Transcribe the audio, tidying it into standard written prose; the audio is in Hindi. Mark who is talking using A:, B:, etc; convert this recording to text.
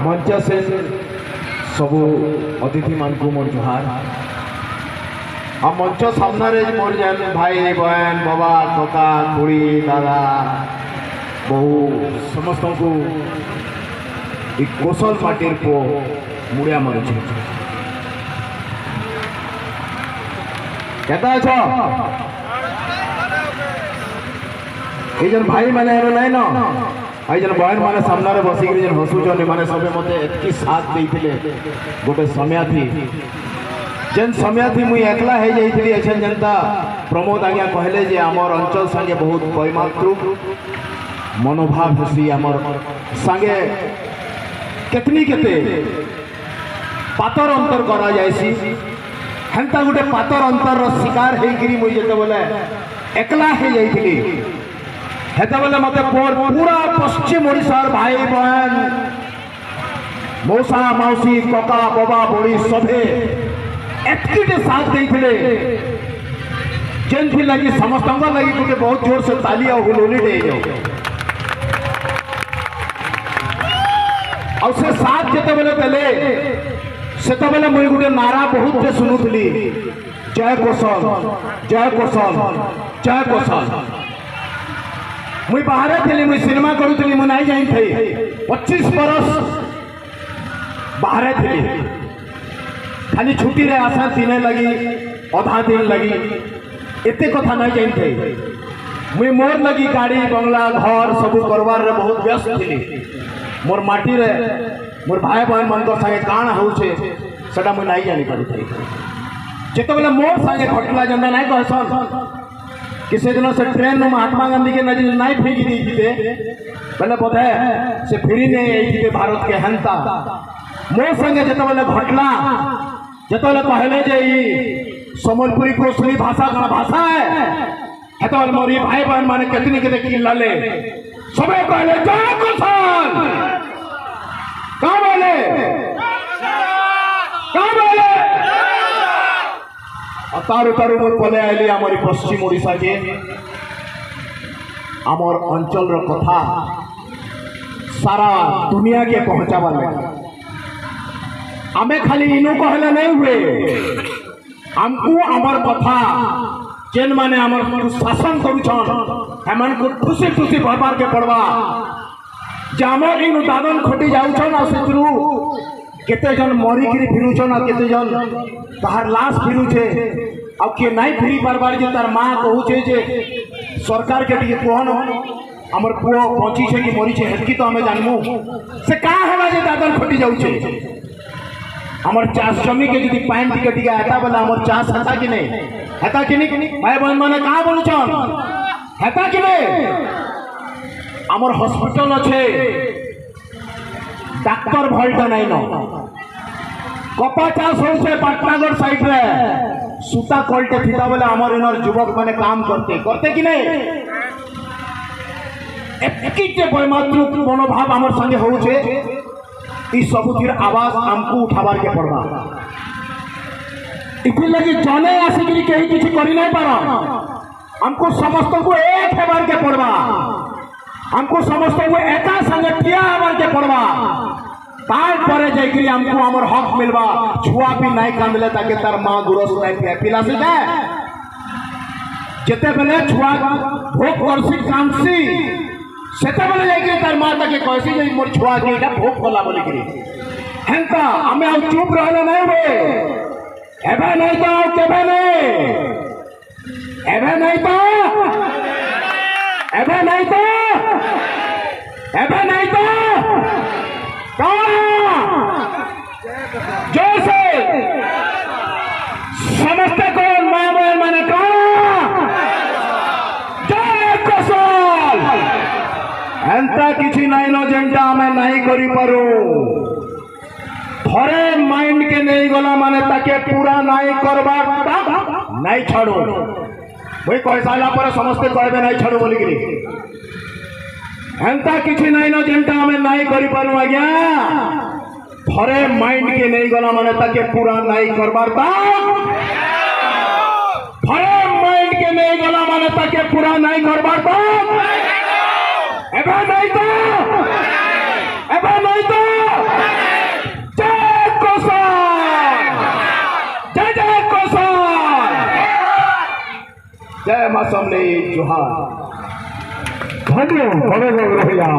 A: मंच से सब अतिथि मान को मोर जुहार आ मंच सामने मोर जेन भाई बहन बाबा कका खुड़ी दादा बहु समस्त को कोसल माटिर को मुड़िया मारुछ केता छ ये भाई मैंने नहीं ना आई जन बहन मैंने सामने बसिक हसुचन मैंने सब मत एतकी साथ देते गोटे समय थी जेन समय थी मुई एकला हो जाइए एछन जनता प्रमोद आज्ञा कहले जे आमर अंचल संगे बहुत वैमातृक मनोभाव हेसी आमर संगे केतनी केते पातर अंतर करा जायसी हेंता गोटे पातर अंतर शिकार होकरी मुई जेते बोले एकला हो जाइए हेते बोले मत पूरा पश्चिम ओडिशार भाई बहन मौसा मौसी कका बाबा बड़ी सभे एतकीटे साथ देते जेन लगी समस्त लगी गोटे बहुत जोर से ताली और हुलोली दे और से साथ जेते बेले देले सेते बेले मुई गोटे नारा बहुत टे सुनुथली जय कोसल जय कोसल जय कोसल मुई बाहर थी मुई सिनेमा करूली मुझे नहीं जानी थी 25 बरस बाहर थी खाली छुट्टी रे आशा दिन लगी अधा दिन लगी एते कथा नहीं जानी थी मुई मोर लगी गाड़ी बंगला घर सब करवार रे बहुत व्यस्त थी मोर माटी रे मोर भाई बहन मन संगे काण होचे सेटा मुई नहीं जानी पारी थी जेते बेले मोर संगे घटला जंदा नहीं कहसन किसी दिन से ट्रेन में महात्मा गांधी के नजर नहीं फेंकी दी बोले बोधे से फिरी नहीं भारत के हंता मोर संगे जो बोले घटना जो कहले जे सम्बलपुरी कोसली भाषा का भाषा है तो मोरी भाई बहन माने कितनी के किल्लाले सबे कहले जय कोसल का बोले तारु तारु मोर पले आइली आमरी पश्चिम ओडिशा के आमर अंचल कथा सारा दुनिया के पहुंचावा लगे आमे खाली इनो कहले नहीं हुए हमको आमर कथा जेन माने आमर शासन करुछन हेमन को खुशी खुशी भरबार के पड़वा जे आमर इन दादन खटी जाउछन आ सेतरु केते जन मरिकी फिरुछन आ केते जन बाहर लाश फिरुछे आ के नहीं फिरी पारबार जे तार माँ कहूचे जे सरकार के टिके कहन हमर पुओ बची छे कि मरी छे हेतकी तो हमें जानमु से का होला जे दादन खटी जाउछे हमर चास जमी के यदि पाइन टिके टिके आता बोला हमर चास हता कि नहीं हता कि नहीं भाई बहन माने का बोलछन हता कि नहीं हमर हॉस्पिटल अच्छे डाक्टर भलटा नहीं न कपा चाष हो पाटनागढ़ साइड रे सूता कलटे थीता बोले आमर इनर युवक मैंने काम करते कि नहीं एतकीटे वैमातृक मनोभाव आमर संगे होउछे ई सबुथिर आवाज हमको उठाबार के पड़बा इति लगी जने आसिकरी केही किछि करि नहीं पारा हमको समस्त को एक हेबार के पड़बा हमको समस्त को एका संगे ठिया हेबार के पड़बा तारपरे जाइकरी हमको हमर हक मिलवा छुआ भी नहीं कांदले ताकि तार माँ गुरस नहीं पिया पिलासी दे जेते बेले छुआ भोग करसी कांदसी सेते बेले जाइकरी तार माँ ताके कहसी जे मोर छुआ के एटा भोग कला बोली करी हेंता हमें अब चुप रहले नहीं बे एबे नहीं तो केबे नहीं एबे नहीं तो एबे नहीं तो एबे नहीं तो जैसे समस्त को मैंने कहा जय कोसल एंता किसी नहीं न जेंटा हमें नहीं करी पारू थोड़े माइंड के नहीं गला माने ताके पूरा नहीं करबार नहीं छाड़ो वही कह सारा पर समस्ते कहबे नहीं छाड़ो बोली गिरी एंता किसी नहीं न जेंटा हमें नहीं करी पारू आज्ञा थोड़े माइंड के नहीं गला माने ताके पूरा नहीं करबार थोड़े माइंड के नहीं गला माने ताके पूरा नहीं करबार एबे नहीं तो जय मां समले जुहार।
B: धन्य बड़े लोग रहिया।